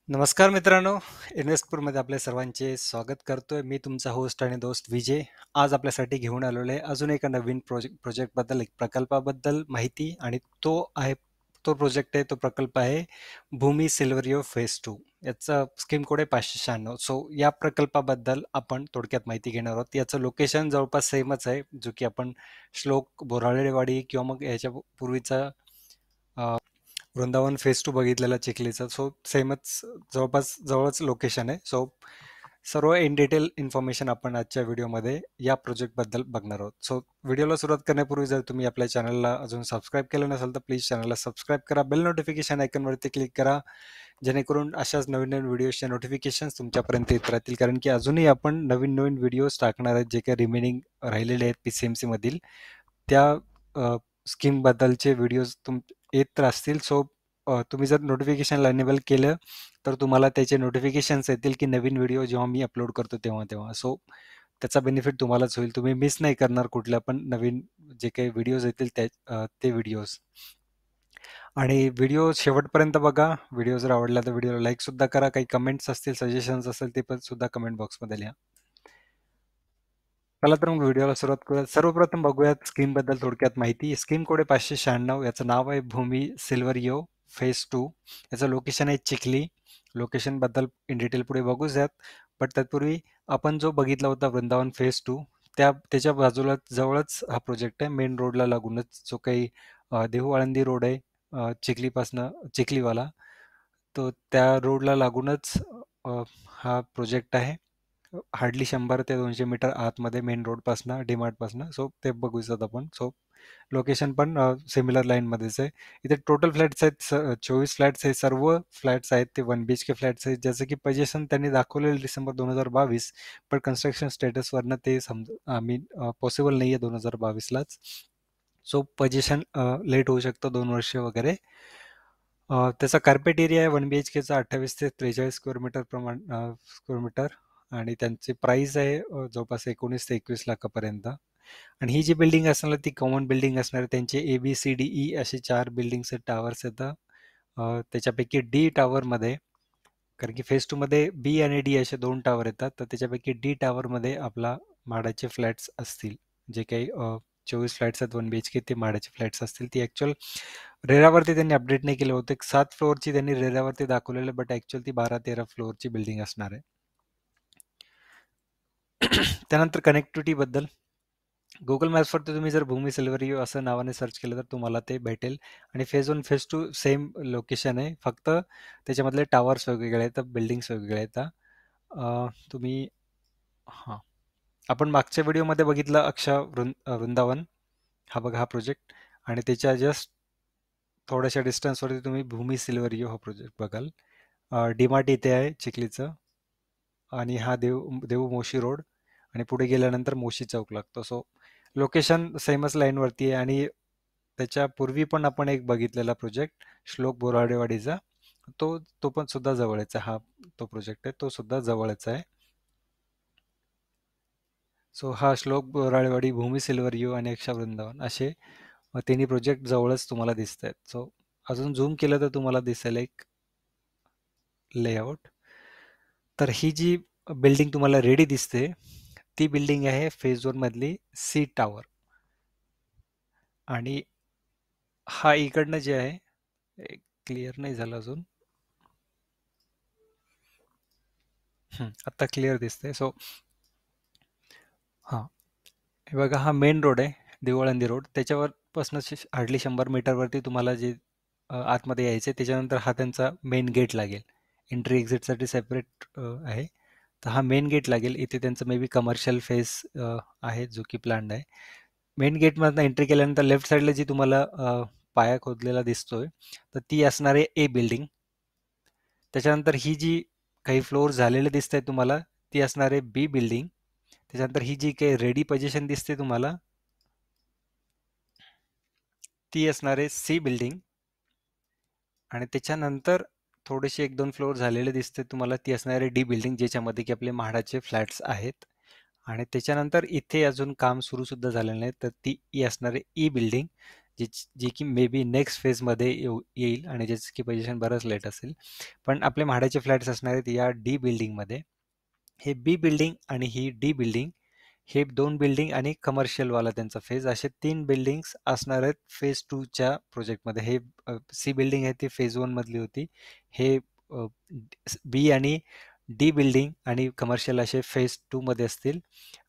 नमस्कार मित्रांनो, इन्व्हेस्टपूरमध्ये आपल्या सर्वांचे स्वागत करतोय. मी तुमचा होस्ट आणि दोस्त विजय. आज आपल्यासाठी घेऊन आलेलो आहे अजून एका नवीन प्रोजेक्टबद्दल, एक प्रकल्पाबद्दल माहिती. आणि तो प्रोजेक्ट आहे, तो प्रकल्प आहे भूमी सिल्व्हरियो फेज 2. याचा स्कीम कोड आहे 596. सो या प्रकल्पाबद्दल आपण थोडक्यात माहिती घेणार आहोत. याचं लोकेशन जवळपास सेमच आहे, जो की आपण श्लोक बोराळेवाडी किंवा मग याच्या पूर्वीचा वृंदावन फेज 2 बघितलेला चिखलीचा. सो सेमच, जवळपास जवळच लोकेशन आहे. सो सर्व इन डिटेल इन्फॉर्मेशन आपण आजच्या व्हिडिओमध्ये या प्रोजेक्टबद्दल बघणार आहोत. सो व्हिडिओला सुरुवात करण्यापूर्वी जर तुम्ही आपल्या चॅनलला अजून सबस्क्राईब केलं नसेल तर प्लीज चॅनलला सबस्क्राईब करा, बेल नोटिफिकेशन आयकॉनवरती क्लिक करा, जेणेकरून अशाच नवीन नवीन व्हिडिओचे नोटिफिकेशन्स तुमच्यापर्यंत येत राहतील. कारण की अजूनही आपण नवीन नवीन व्हिडिओज टाकणार आहेत, जे काही रिमेनिंग राहिलेले आहेत PCMC मधील, त्या स्कीम बद्दलचे व्हिडिओज येत असतील. सो तुम्ही जर नोटिफिकेशनला एनेबल केलं तर तुम्हाला त्याचे नोटिफिकेशन्स येतील की नवीन व्हिडिओ जेव्हा मी अपलोड करतो तेव्हा तेव्हा. सो त्याचा बेनिफिट तुम्हालाच होईल, तुम्ही मिस नाही करणार कुठल्या पण नवीन जे काही व्हिडिओज येतील ते व्हिडिओज. आणि व्हिडिओ शेवटपर्यंत बघा. व्हिडिओ जर आवडला तर व्हिडिओला लाईक सुद्धा करा. काही कमेंट्स असतील, सजेशन्स असतील, ते पण सुद्धा कमेंट बॉक्समध्ये लिहा. चला तर मग व्हिडिओला सुरुवात करूयात. सर्वप्रथम बघूयात स्कीम बद्दल थोडक्यात माहिती. स्कीम कोड आहे 596. याचं नाव आहे भूमी सिल्व्हरियो फेज 2. याचं लोकेशन आहे चिखली. लोकेशन बद्दल इन डिटेल पुढे बघूयात. बट तत्पूर्वी आपण जो बघितला होता वृंदावन फेज 2, त्याच्या बाजूला जवळच हा प्रोजेक्ट आहे. मेन रोडला लागूनच जो काही देहू आळंदी रोड आहे, चिखलीपासनं चिखलीवाला, तो त्या रोडला लागूनच हा प्रोजेक्ट आहे. हार्डली 100 ते 200 मीटर आतमध्ये मेन रोडपासनं, डीमार्टपासनं. सो ते बघू शकत आपण. सो लोकेशन पण सिमिलर लाईनमध्येच आहे. इथे टोटल फ्लॅट्स आहेत 24 फ्लॅट्स आहेत. सर्व फ्लॅट्स आहेत ते 1 BHK फ्लॅट्स आहेत, ज्याचं की पोझिशन त्यांनी दाखवलेलं डिसेंबर 2022, पण कन्स्ट्रक्शन स्टेटसवरनं ते पॉसिबल नाही आहे 2022लाच. सो पोझिशन लेट होऊ शकतं, 2 वर्ष वगैरे. त्याचा कार्पेट एरिया आहे 1 BHKचा 28 ते 43 स्क्वेअर मीटर. आणि त्यांची प्राइस आहे जवळपास 19 ते 21 लाखापर्यंत. आणि ही जी बिल्डिंग असणार ती कॉमन बिल्डिंग असणार. त्यांचे ABCDE असे 4 बिल्डिंगचे टावर्स येतात. त्याच्यापैकी डी टॉवरमध्ये, कारण की फेज 2 मध्ये बी आणि डी असे 2 टॉवर येतात, तर त्याच्यापैकी डी टॉवरमध्ये आपला म्हाडाचे फ्लॅट्स असतील. जे काही 24 फ्लॅट्स आहेत 1 BHK, ते म्हाडाचे फ्लॅट्स असतील. ती ॲक्च्युअल रेरावरती त्यांनी अपडेट नाही केलं होतं. 7 फ्लोअरची त्यांनी रेरावरती दाखवलेलं, बट ॲक्च्युअल ती 12-13 फ्लोअरची बिल्डिंग असणार आहे. त्यानंतर कनेक्टिव्हिटीबद्दल, गुगल मॅप्सवरती तुम्ही जर भूमी सिल्व्हरियो असं नावाने सर्च केलं तर तुम्हाला ते भेटेल. आणि फेज 1 फेज 2 सेम लोकेशन आहे, फक्त त्याच्यामधले टावर्स वेगवेगळे आहेत, बिल्डिंग्स वेगवेगळे आहेत. तुम्ही हां, आपण मागच्या व्हिडिओमध्ये बघितलं वृंदावन, हा बघा हा प्रोजेक्ट. आणि त्याच्या जस्ट थोड्याशा डिस्टन्सवरती तुम्ही भूमी सिल्व्हरियो हा प्रोजेक्ट बघाल. डीमार्ट इथे आहे चिखलीचं. आणि हा देऊ मोशी रोड. आणि पुढे गेल्यानंतर मोशी चौक लागतो. सो लोकेशन सेमच लाईनवरती आहे. आणि त्याच्या पूर्वी पण आपण एक बघितलेला प्रोजेक्ट श्लोक बोराडेवाडीचा, तो पण सुद्धा जवळच आहे. हा तो प्रोजेक्ट आहे, तो सुद्धा जवळच आहे. सो हा श्लोक बोराडेवाडी, भूमी सिल्व्हरियो आणि अक्षा वृंदावन असे तिन्ही प्रोजेक्ट जवळच तुम्हाला दिसत आहेत. सो अजून झूम केलं तर तुम्हाला दिसेल एक लेआउट. तर ही जी बिल्डिंग तुम्हाला रेडी दिसते, ती बिल्डिंग आहे फेज 1 मधली सी टॉवर. आणि हा इकडनं जे आहे, क्लिअर नाही झालं अजून. आता क्लिअर दिसतंय. सो हां, हे बघा, हा मेन रोड आहे, देऊळंदी रोड. त्याच्यावर पासून हार्डली 100 मीटरवरती तुम्हाला जे आतमध्ये यायचं आहे, त्याच्यानंतर हा त्यांचा मेन गेट लागेल. एंट्री एक्झिटसाठी सेपरेट आहे. तर हा मेन गेट लागेल. इथे त्यांचं मे बी कमर्शियल फेस आहे, जो की प्लॅन्ड आहे. मेन गेटमधनं एंट्री केल्यानंतर लेफ्ट साईडला जी तुम्हाला पाया खोदलेला दिसतोय, तर ती असणार आहे ए बिल्डिंग. त्याच्यानंतर ही जी काही फ्लोअर झालेले दिसत आहे तुम्हाला, ती असणार आहे बी बिल्डिंग. त्याच्यानंतर ही जी काही रेडी पोझिशन दिसते तुम्हाला, ती असणार आहे सी बिल्डिंग. आणि त्याच्यानंतर थोडेसे 1-2 फ्लोअर झालेले दिसते तुम्हाला, ती असणार आहे डी बिल्डिंग, ज्याच्यामध्ये की आपले म्हाडाचे फ्लॅट्स आहेत. आणि त्याच्यानंतर इथे अजून काम सुरू सुद्धा झालेलं नाही, तर ती असणार आहे ई बिल्डिंग, जी जी की मे बी नेक्स्ट फेजमध्ये येईल आणि ज्याची की पोझिशन बरंच लेट असेल. पण आपले म्हाडाचे फ्लॅट्स असणार आहेत या डी बिल्डिंगमध्ये. हे बी बिल्डिंग आणि ही डी बिल्डिंग, हे 2 बिल्डिंग आणि कमर्शियलवाला त्यांचा फेज, असे 3 बिल्डिंग्स असणार आहेत फेज 2च्या प्रोजेक्टमध्ये. हे सी बिल्डिंग आहे ती फेज 1 मधली होती. हे बी आणि डी बिल्डिंग आणि कमर्शियल असे फेज 2 मध्ये असतील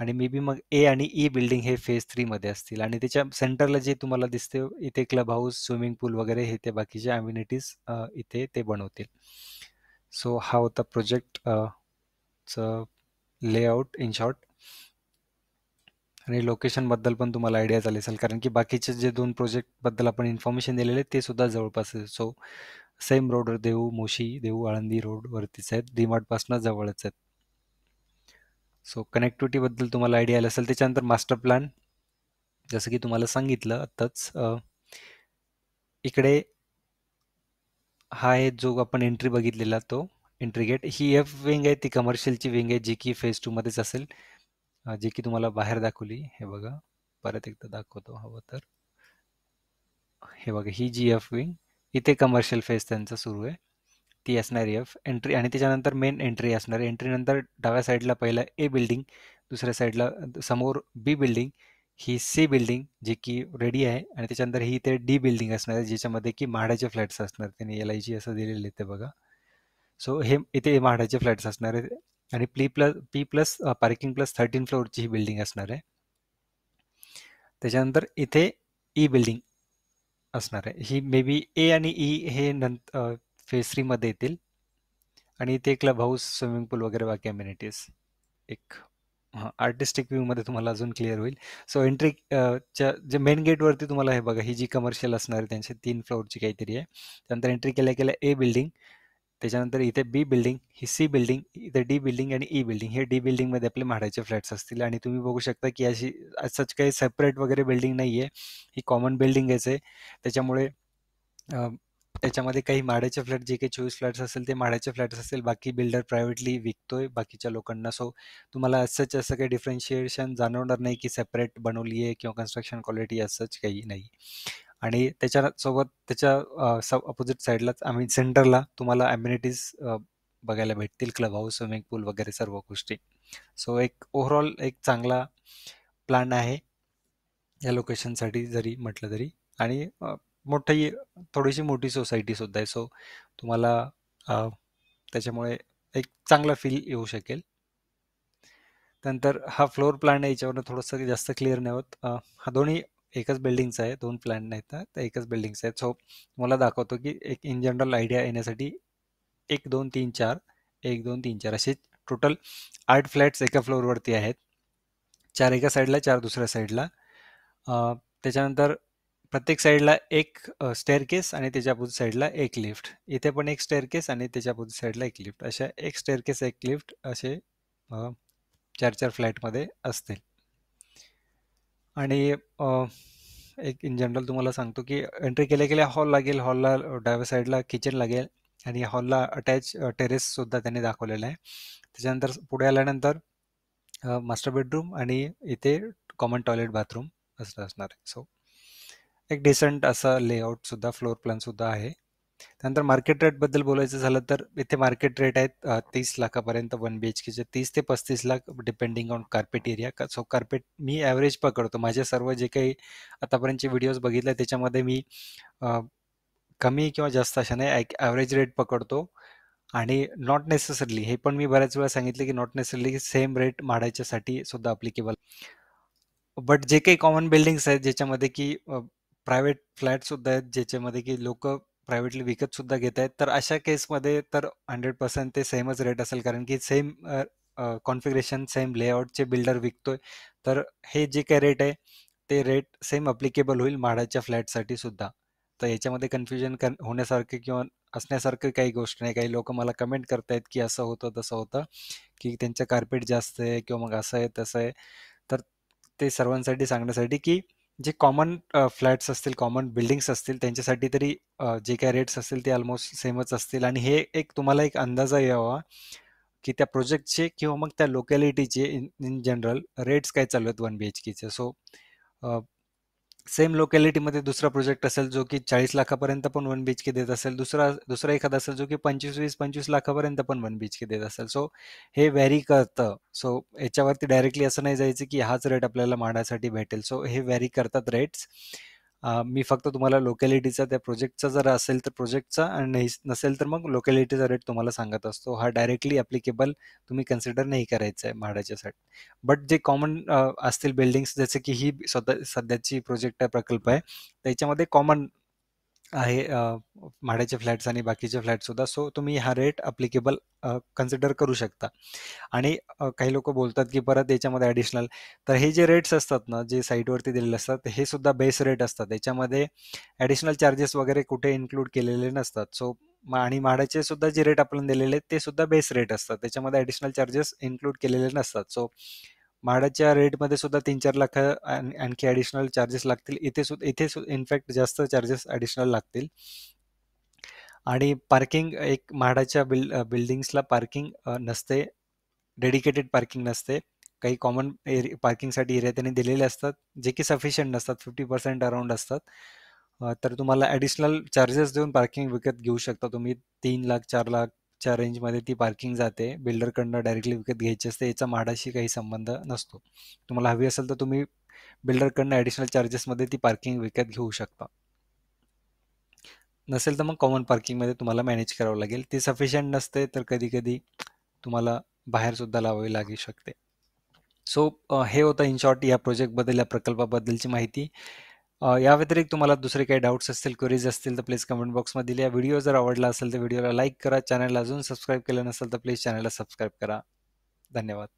आणि मे बी मग ए आणि ई बिल्डिंग हे फेज 3 मध्ये असतील. आणि त्याच्या सेंटरला जे तुम्हाला दिसते इथे क्लब हाऊस, स्विमिंग पूल वगैरे हे ते बाकीचे अम्युनिटीज इथे ते बनवतील. सो हा होता प्रोजेक्ट लेआउट इन शॉर्ट. आणि लोकेशन बद्दल पण तुम्हाला आयडिया झाली असेल, कारण की बाकीचे जे 2 प्रोजेक्ट बद्दल आपण इन्फॉर्मेशन दिलेले ते सुद्धा जवळपास आहे. सो सेम रोडवर देऊ, मोशी, देऊ, आळंदी रोड वरतीच आहेत, डीमार्ट पासून जवळच आहेत. सो कनेक्टिव्हिटी बद्दल तुम्हाला आयडिया आला असेल. त्याच्यानंतर मास्टर प्लॅन, जसं की तुम्हाला सांगितलं आत्ताच, इकडे हा आहे जो आपण एंट्री बघितलेला तो एंट्री गेट. ही एफ विंग आहे, ती कमर्शियलची विंग आहे जी की फेज 2 मध्येच असेल, जी की तुम्हाला बाहेर दाखवली. हे बघा, परत एकदा दाखवतो हवं तर. हे बघा, ही जी एफ विंग, इथे कमर्शियल फेज त्यांचा सुरू आहे, ती असणारी एफ एंट्री. आणि त्याच्यानंतर मेन एंट्री असणार आहे. एंट्री नंतर डाव्या साईडला पहिला ए बिल्डिंग, दुसऱ्या साईडला समोर बी बिल्डिंग, ही सी बिल्डिंग जी की रेडी आहे, आणि त्याच्यानंतर ही इथे डी बिल्डिंग असणार आहे ज्याच्यामध्ये की म्हाडाचे फ्लॅट्स असणार. त्यांनी एल आय जी असं दिलेलं इथे बघा. सो हे इथे म्हाडाचे फ्लॅट्स असणार आहेत. आणि पी प्लस पार्किंग प्लस 13 फ्लोअरची ही बिल्डिंग असणार आहे. त्याच्यानंतर इथे ई बिल्डिंग असणार आहे. ही मे बी ए आणि ई हे फेज 3 मध्ये येतील. आणि इथे क्लब हाऊस, स्विमिंग पूल वगैरे बाकी अम्युनिटीज एक आर्टिस्टिक व्ह्यू मध्ये तुम्हाला अजून क्लिअर होईल. सो एंट्री च्या जे मेन गेट वरती तुम्हाला हे बघा, ही जी कमर्शियल असणार आहे त्यांची 3 फ्लोअरची काहीतरी आहे. त्यानंतर एंट्री केल्या केल्या ए बिल्डिंग, त्याच्यानंतर इथे बी बिल्डिंग, ही सी बिल्डिंग, इथे डी बिल्डिंग आणि ई बिल्डिंग. हे डी बिल्डिंग मध्ये आपले म्हाडाचे फ्लॅट्स असतील. आणि तुम्ही बघू शकता की अशी सच काही सेपरेट वगैरे बिल्डिंग नाहीये, ही कॉमन बिल्डिंग आहे. त्याच्यामुळे अ, त्याच्यामध्ये काही म्हाडाचे फ्लॅट, जे काही 24 फ्लॅट्स असेल ते म्हाडाचे फ्लॅट्स असेल, बाकी बिल्डर प्रायव्हेटली विकतोय बाकीच्या लोकांना. सो तुम्हाला सच असं काही डिफरन्शिएशन जाणवणार नाही की सेपरेट बनवली आहे किंवा कन्स्ट्रक्शन क्वालिटी सच काही नाही. आणि त्याच्यासोबत त्याच्या अपोजिट साईडलाच आम्ही सेंटरला तुम्हाला अम्युनिटीज बघायला भेटतील, क्लब हाऊस, स्विमिंग पूल वगैरे सर्व गोष्टी. सो एक ओव्हरऑल एक चांगला प्लॅन आहे या लोकेशनसाठी जरी म्हटलं तरी. आणि मोठी, थोडीशी मोठी सोसायटी सुद्धा आहे. सो तुम्हाला अ, त्याच्यामुळे एक चांगला फील येऊ शकेल. नंतर हा फ्लोअर प्लॅन आहे, याच्यावरनं थोडंसं जास्त क्लिअर नाही होत. हा दोन्ही एकच बिल्डिंगचा आहे, 2 प्लॅन नाहीत ना, तर एकच बिल्डिंगचा आहे. सो तुम्हाला दाखवतो की एक इन जनरल आयडिया येण्यासाठी 1 2 3 4, 1 2 3 4 असे टोटल 8 फ्लॅट्स एका फ्लोअरवरती आहेत. 4 एका साईडला, 4 दुसऱ्या साईडला. त्याच्यानंतर प्रत्येक साईडला एक स्टेअरकेस आणि त्याच्या अपोजिट साईडला एक लिफ्ट. इथे पण एक स्टेअरकेस आणि त्याच्या अपोजिट साईडला एक लिफ्ट. अशा एक स्टेअरकेस, एक लिफ्ट असे 4-4 फ्लॅटमध्ये असतील. आणि एक इन जनरल तुम्हाला सांगतो की एंट्री केल्या केल्या हॉल लागेल. हॉलला डाव्या साईडला किचन लागेल आणि हॉलला अटॅच टेरेस सुद्धा त्यांनी दाखवलेला आहे. त्याच्यानंतर पुढे आल्यानंतर मास्टर बेडरूम आणि इथे कॉमन टॉयलेट, बाथरूम असं असणार आहे. सो एक डिसेंट असा लेआउट सुद्धा, फ्लोअर प्लॅन सुद्धा आहे. त्यानंतर मार्केट रेट बद्दल बोलायचं झालं तर इथे मार्केट रेट आहेत 30 लाखापर्यंत 1 BHKचे, 30 ते 35 lakh depending on carpet area. So carpet me average पकडतो. माझे सर्व जे काही आतापर्यंतचे व्हिडिओज बघितले त्याच्यामध्ये मी अ, कमी किंवा जास्त अशा नाही, ॲव्हरेज रेट पकडतो. आणि नॉट नेसेसरली, हे पण मी बऱ्याच वेळा सांगितले की नॉट नेसेसरली सेम रेट म्हाडाच्यासाठी सुद्धा अप्लिकेबल. बट जे काही कॉमन बिल्डिंग्स आहेत ज्याच्यामध्ये की प्रायव्हेट फ्लॅट सुद्धा आहेत, ज्याच्यामध्ये की लोक प्रायव्हेटली विकत सुद्धा घेत आहेत, तर अशा केसमध्ये तर 100% ते सेमच रेट असेल, कारण की सेम कॉन्फिगरेशन, सेम लेआउटचे बिल्डर विकतोय. तर हे जे काही रेट आहे ते रेट सेम अप्लिकेबल होईल म्हाडाच्या फ्लॅटसाठी सुद्धा. तर याच्यामध्ये कन्फ्युजन होण्यासारखं किंवा असण्यासारखं काही गोष्ट नाही. काही लोक मला कमेंट करतायत की असं होतं तसं होतं, की त्यांचं कार्पेट जास्त आहे किंवा मग असं आहे तसं आहे. तर ते सर्वांसाठी सांगण्यासाठी की जे कॉमन फ्लॅट्स असतील, कॉमन बिल्डिंग्स असतील, त्यांच्यासाठी तरी जे काही रेट्स असतील ते ऑलमोस्ट सेमच असतील. आणि हे एक तुम्हाला एक अंदाजा यावा की त्या प्रोजेक्टचे किंवा मग त्या लोकॅलिटीचे इन इन जनरल रेट्स काय चालू आहेत 1 BHKचे. सो सेम लोकॅलिटीमध्ये दुसरा प्रोजेक्ट असेल जो की 40 लाखापर्यंत पण 1 BHK देत असेल, दुसरा एखादा असेल जो की 25-20-25 लाखापर्यंत पण 1 BHK देत असेल. सो हे व्हॅरी करतं. सो याच्यावरती डायरेक्टली असं नाही जायचं की हाच रेट आपल्याला म्हाडासाठी भेटेल. सो हे व्हॅरी करतात रेट्स. मी फक्त तुम्हाला लोकॅलिटीचा त्या प्रोजेक्टचा जर असेल तर प्रोजेक्टचा आणि नसेल तर मग लोकॅलिटीचा रेट तुम्हाला सांगत असतो. हा डायरेक्टली ॲप्लिकेबल तुम्ही कन्सिडर नाही करायचं आहे म्हाडाच्यासाठी. बट जे कॉमन असतील बिल्डिंग्स, जसे की ही सध्याची प्रोजेक्ट आहे, प्रकल्प आहे, त्याच्यामध्ये कॉमन आहे म्हाडाचे फ्लॅट्स आणि बाकीचे फ्लॅट सुद्धा. सो तुम्ही हा रेट अप्लिकेबल कन्सिडर करू शकता. आणि काही लोक बोलतात की परत याच्यामध्ये ॲडिशनल, तर हे जे रेट्स असतात ना, जे साईटवरती दिलेले असतात, हे सुद्धा बेस रेट असतात. याच्यामध्ये ॲडिशनल चार्जेस वगैरे कुठे इन्क्लूड केलेले नसतात. सो आणि म्हाडाचे सुद्धा जे रेट आपण दिलेले आहेत ते सुद्धा बेस रेट असतात. त्याच्यामध्ये ॲडिशनल चार्जेस इन्क्लूड केलेले नसतात. सो म्हाडाच्या रेटमध्ये सुद्धा 3-4 लाख आणखी ॲडिशनल चार्जेस लागतील. इथे इनफॅक्ट जास्त चार्जेस ॲडिशनल लागतील. आणि पार्किंग, एक म्हाडाच्या बिल्डिंग्सला पार्किंग नसते, डेडिकेटेड पार्किंग नसते. काही कॉमन पार्किंगसाठी एरिया त्यांनी दिलेले असतात, जे की सफिशियंट नसतात, 50% अराउंड असतात. तर तुम्हाला ॲडिशनल चार्जेस देऊन पार्किंग विकत घेऊ शकता तुम्ही. 3 लाख 4 लाखच्या रेंजमध्ये ती पार्किंग जाते. बिल्डरकडनं डायरेक्टली विकत घ्यायची असते. याचा म्हाडाशी काही संबंध नसतो. तुम्हाला हवी असेल तर तुम्ही बिल्डरकडनं ॲडिशनल चार्जेसमध्ये ती पार्किंग विकत घेऊ शकता. नसेल तर मग कॉमन पार्किंगमध्ये तुम्हाला मॅनेज करावं लागेल. ती सफिशियंट नसते तर कधी कधी तुम्हाला बाहेर सुद्धा लावावी लागू शकते. सो हे होतं इन शॉर्ट या प्रोजेक्टबद्दल, या प्रकल्पाबद्दलची माहिती. या व्यतिरिक्त तुम्हाला दुसरे काही डाऊट्स असतील, क्वेरीज असतील तर प्लीज कमेंट बॉक्समध्ये लिहा. व्हिडिओ जर आवडला असेल तर व्हिडिओला लाईक करा. चॅनलला अजून सबस्क्राईब केलं नसेल तर प्लीज चॅनलला सबस्क्राईब करा. धन्यवाद.